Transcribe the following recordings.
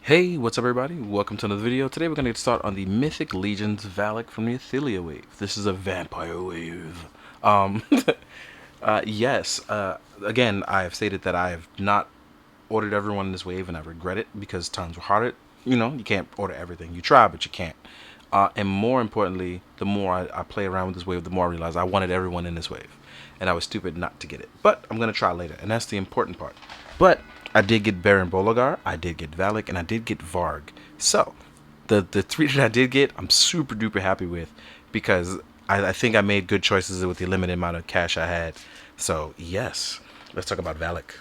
Hey, what's up everybody? Welcome to another video. Today we're going to get started on the Mythic Legion's Valik from the Illythia wave. This is a vampire wave. Um, yes, again, I have stated that I have not ordered everyone in this wave and I regret it because times were harder. You know, you can't order everything. You try, but you can't. And more importantly, the more I play around with this wave, the more I realize I wanted everyone in this wave. And I was stupid not to get it. But I'm going to try later, and that's the important part. But I did get Baron Bologar, I did get Valik, and I did get Varg. So, the three that I did get, I'm super duper happy with because I think I made good choices with the limited amount of cash I had. So, yes, let's talk about Valik.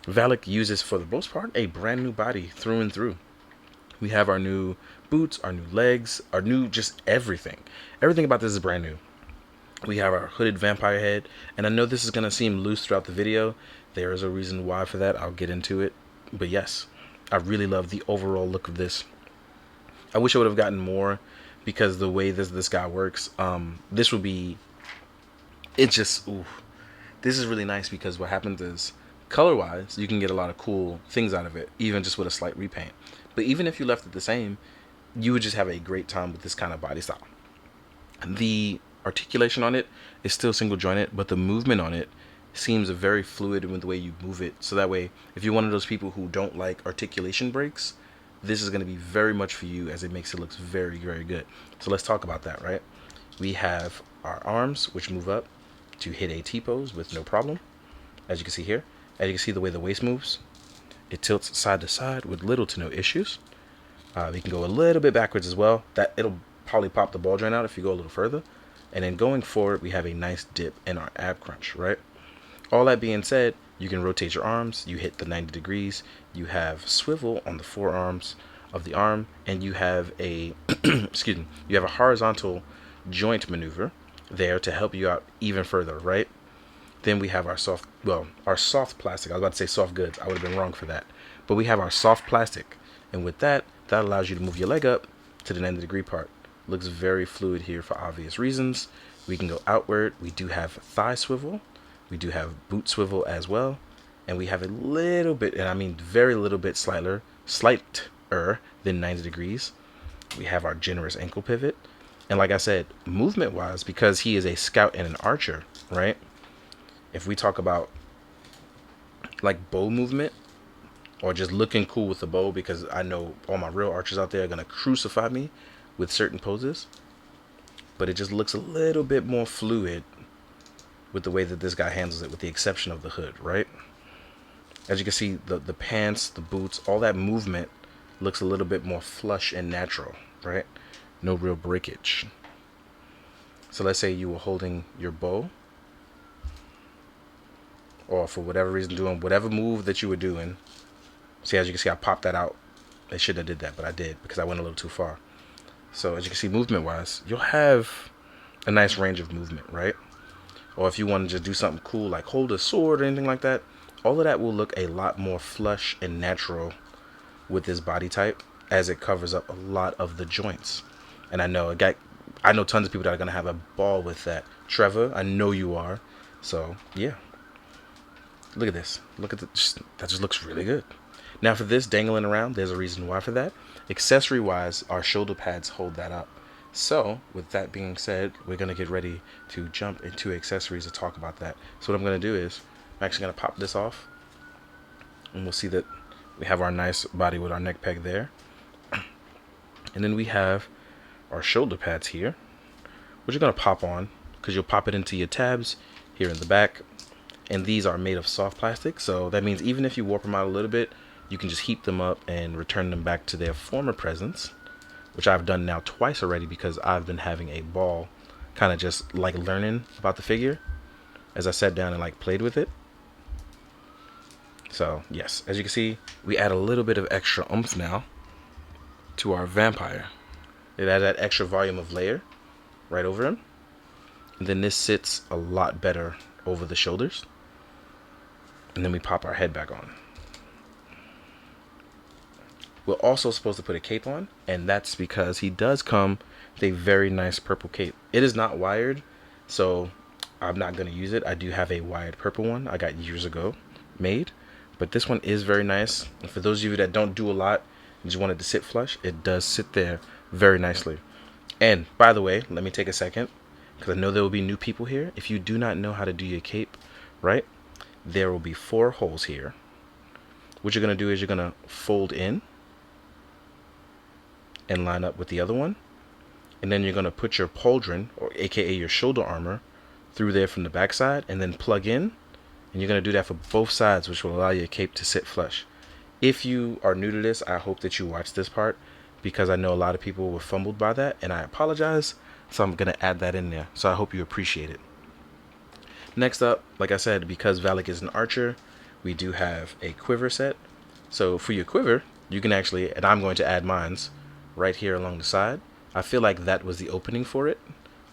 Valik uses, for the most part, a brand new body through and through. We have our new boots, our new legs, our new just everything. Everything about this is brand new. We have our hooded vampire head, and I know this is going to seem loose throughout the video. There is a reason why for that. I'll get into it. But yes, I really love the overall look of this. I wish I would have gotten more because the way this guy works, this would be, it just, ooh, this is really nice because what happens is, color-wise, you can get a lot of cool things out of it, even just with a slight repaint. But even if you left it the same, you would just have a great time with this kind of body style. The articulation on it is still single jointed, but the movement on it seems very fluid with the way you move it. So that way, if you're one of those people who don't like articulation breaks, this is going to be very much for you as it makes it look very, very good. So let's talk about that, right? We have our arms, which move up to hit a T-pose with no problem, as you can see here. As you can see the way the waist moves, it tilts side to side with little to no issues. We can go a little bit backwards as well. That it'll probably pop the ball joint out if you go a little further. And then going forward, we have a nice dip in our ab crunch, right? All that being said, you can rotate your arms. You hit the 90 degrees. You have swivel on the forearms of the arm, and you have a excuse me, you have a horizontal joint maneuver there to help you out even further, right? Then we have our soft plastic. I was about to say soft goods. I would have been wrong for that. But we have our soft plastic. And with that, that allows you to move your leg up to the 90 degree part. Looks very fluid here for obvious reasons. We can go outward. We do have thigh swivel. We do have boot swivel as well. And we have a little bit, and I mean very little bit slighter than 90 degrees. We have our generous ankle pivot. And like I said, movement wise, because he is a scout and an archer, right? If we talk about like bow movement or just looking cool with the bow, because I know all my real archers out there are going to crucify me with certain poses, but it just looks a little bit more fluid with the way that this guy handles it, with the exception of the hood, right? As you can see, the pants, the boots, all that movement looks a little bit more flush and natural, right? No real breakage. So let's say you were holding your bow, or for whatever reason doing whatever move that you were doing. See, as you can see, I popped that out. I shouldn't have did that, but I did because I went a little too far. So as you can see, movement wise, you'll have a nice range of movement, right? Or if you want to just do something cool like hold a sword or anything like that, all of that will look a lot more flush and natural with this body type, as it covers up a lot of the joints. And I know tons of people that are gonna have a ball with that. Trevor, I know you are. So yeah, look at this. Look at that just looks really good. Now for this dangling around, there's a reason why for that. Accessory wise, our shoulder pads hold that up. So with that being said, we're going to get ready to jump into accessories to talk about that. So what I'm going to do is, I'm actually going to pop this off. And we'll see that we have our nice body with our neck peg there. And then we have our shoulder pads here, which you're going to pop on, because you'll pop it into your tabs here in the back. And these are made of soft plastic, so that means even if you warp them out a little bit, you can just heat them up and return them back to their former presence, which I've done now twice already because I've been having a ball kind of just like learning about the figure as I sat down and like played with it. So yes, as you can see, we add a little bit of extra oomph now to our vampire. It adds that extra volume of layer right over him. And then this sits a lot better over the shoulders. And then we pop our head back on. We're also supposed to put a cape on, and that's because he does come with a very nice purple cape. It is not wired, so I'm not going to use it. I do have a wired purple one I got years ago made, but this one is very nice. And for those of you that don't do a lot, You just want it to sit flush. It does sit there very nicely. And by the way, let me take a second, because I know there will be new people here. If you do not know how to do your cape, right, there will be 4 holes here. What you're going to do is you're going to fold in and line up with the other one. And then you're going to put your pauldron, or aka your shoulder armor, through there from the back side, and then plug in. And you're going to do that for both sides, which will allow your cape to sit flush. If you are new to this, I hope that you watch this part, because I know a lot of people were fumbled by that, and I apologize. So I'm going to add that in there. So I hope you appreciate it. Next up, like I said, because Valik is an archer, we do have a quiver set. So for your quiver, you can actually, and I'm going to add mines right here along the side. I feel like that was the opening for it.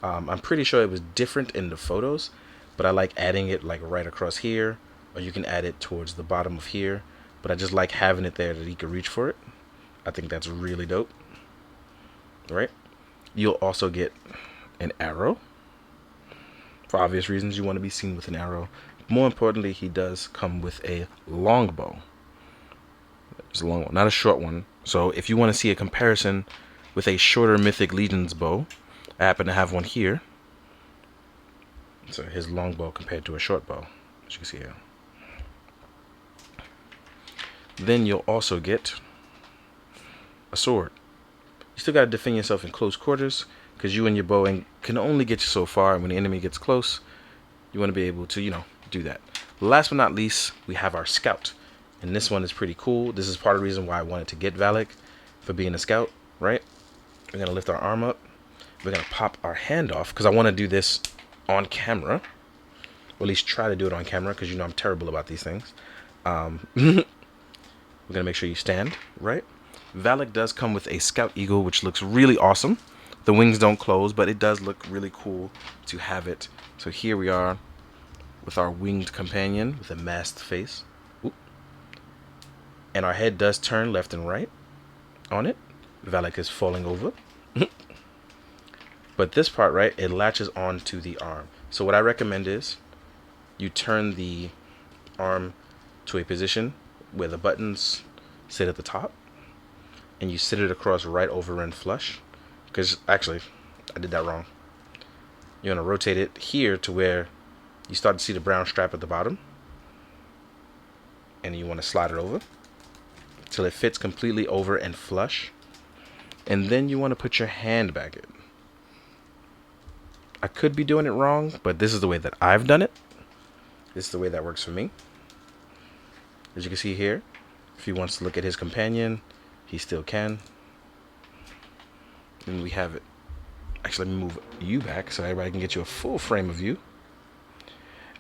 I'm pretty sure it was different in the photos, but I like adding it like right across here, or you can add it towards the bottom of here. But I just like having it there that he could reach for it. I think that's really dope. Right? You'll also get an arrow. For obvious reasons, you want to be seen with an arrow. More importantly, he does come with a longbow. It's a long one, not a short one. So if you want to see a comparison with a shorter Mythic Legions bow, I happen to have one here. So his longbow compared to a short bow, as you can see here. Then you'll also get a sword. You still got to defend yourself in close quarters, because you and your bow can only get you so far, and when the enemy gets close, you want to be able to, you know, do that. Last but not least, we have our scout. And this one is pretty cool. This is part of the reason why I wanted to get Valik, for being a scout, right? We're going to lift our arm up. We're going to pop our hand off, because I want to do this on camera. Or at least try to do it on camera, because you know I'm terrible about these things. We're going to make sure you stand, right? Valik does come with a Scout Eagle, which looks really awesome. The wings don't close, but it does look really cool to have it. So here we are with our winged companion with a masked face. Oop. And our head does turn left and right on it. Valik is falling over. But this part, right, it latches onto the arm. So what I recommend is you turn the arm to a position where the buttons sit at the top, and you sit it across right over and flush. Because actually, I did that wrong. You're going to rotate it here to where you start to see the brown strap at the bottom, and you want to slide it over till it fits completely over and flush. And then you want to put your hand back in. I could be doing it wrong, but this is the way that I've done it. This is the way that works for me. As you can see here, if he wants to look at his companion, he still can. And we have it. Actually, let me move you back so everybody can get you a full frame of view.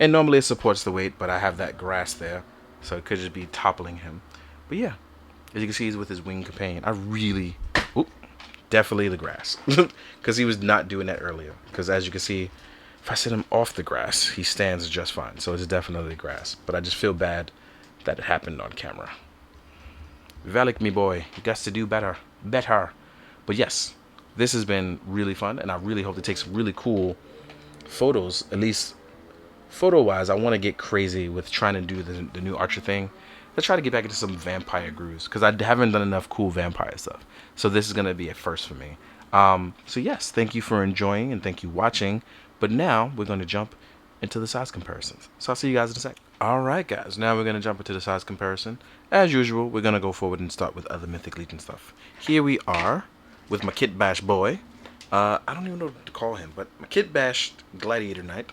And normally it supports the weight, but I have that grass there, so it could just be toppling him. But yeah, as you can see, he's with his winged companion. I really, definitely the grass, because he was not doing that earlier. Because as you can see, if I set him off the grass, he stands just fine. So it's definitely grass. But I just feel bad that it happened on camera. Valik, me boy, you got to do better. But yes, this has been really fun, and I really hope to take some really cool photos. At least photo-wise, I want to get crazy with trying to do the new Archer thing. Let's try to get back into some vampire grooves, because I haven't done enough cool vampire stuff. So this is going to be a first for me. So yes, thank you for enjoying, and thank you watching. But now we're going to jump into the size comparisons. So I'll see you guys in a sec. Alright guys, now we're going to jump into the size comparison. As usual, we're going to go forward and start with other Mythic Legion stuff. Here we are with my Kit Bash boy. I don't even know what to call him, but my Kit Bash Gladiator Knight.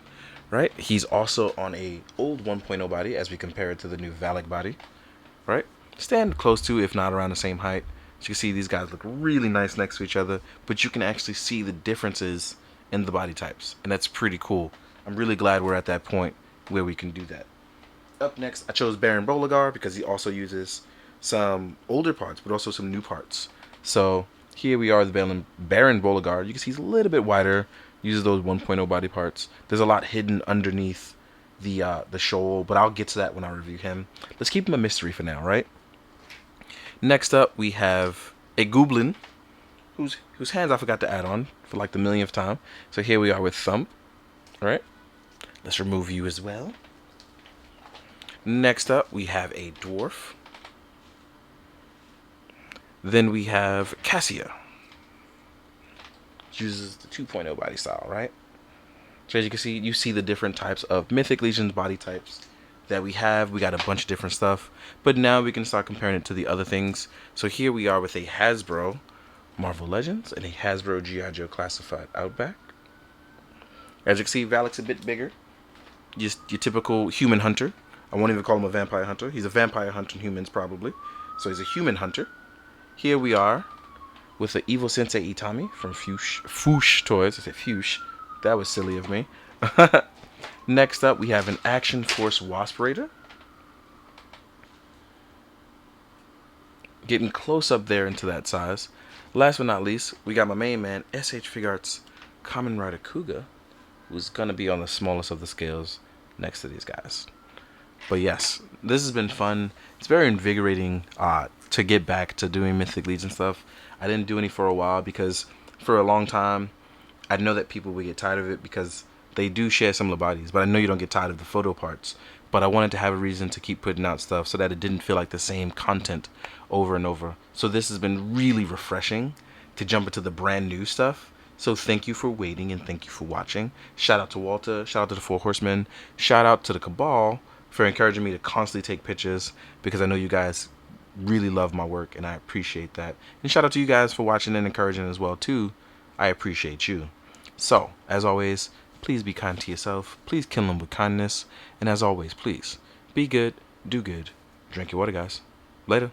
Right? He's also on a old 1.0 body as we compare it to the new Valik body. Right? Stand close to, if not around the same height. As you can see, these guys look really nice next to each other, but you can actually see the differences in the body types, and that's pretty cool. I'm really glad we're at that point where we can do that. Up next, I chose Baron Boligar because he also uses some older parts, but also some new parts. So here we are, the Baron Boligar. You can see he's a little bit wider, uses those 1.0 body parts. There's a lot hidden underneath the shoal, but I'll get to that when I review him. Let's keep him a mystery for now, right? Next up, we have a Goblin, whose hands I forgot to add on for like the millionth time. So here we are with Thump, right? Let's remove you as well. Next up, we have a Dwarf. Then we have Cassia. Uses the 2.0 body style, right? So as you can see, you see the different types of Mythic Legions body types that we have. We got a bunch of different stuff, but now we can start comparing it to the other things. So here we are with a Hasbro Marvel Legends and a Hasbro G.I. Joe Classified Outback. As you can see, Valak's a bit bigger. Just your typical human hunter. I won't even call him a vampire hunter. He's a vampire hunting humans probably. So he's a human hunter. Here we are with the Evil Sensei Itami from Foosh Toys. I said Foosh. That was silly of me. Next up, we have an Action Force Wasp Raider. Getting close up there into that size. Last but not least, we got my main man, SH Figuarts Kamen Rider Kuga, who's going to be on the smallest of the scales next to these guys. But yes, this has been fun. It's very invigorating to get back to doing Mythic Legion stuff. I didn't do any for a while because for a long time, I know that people would get tired of it because they do share similar bodies, but I know you don't get tired of the photo parts. But I wanted to have a reason to keep putting out stuff so that it didn't feel like the same content over and over. So this has been really refreshing to jump into the brand new stuff. So thank you for waiting and thank you for watching. Shout out to Walter, shout out to the Four Horsemen, shout out to the Cabal for encouraging me to constantly take pictures because I know you guys really love my work and I appreciate that. And shout out to you guys for watching and encouraging as well too. I appreciate you. So, as always, please be kind to yourself. Please kill them with kindness. And as always, please be good, do good. Drink your water, guys. Later.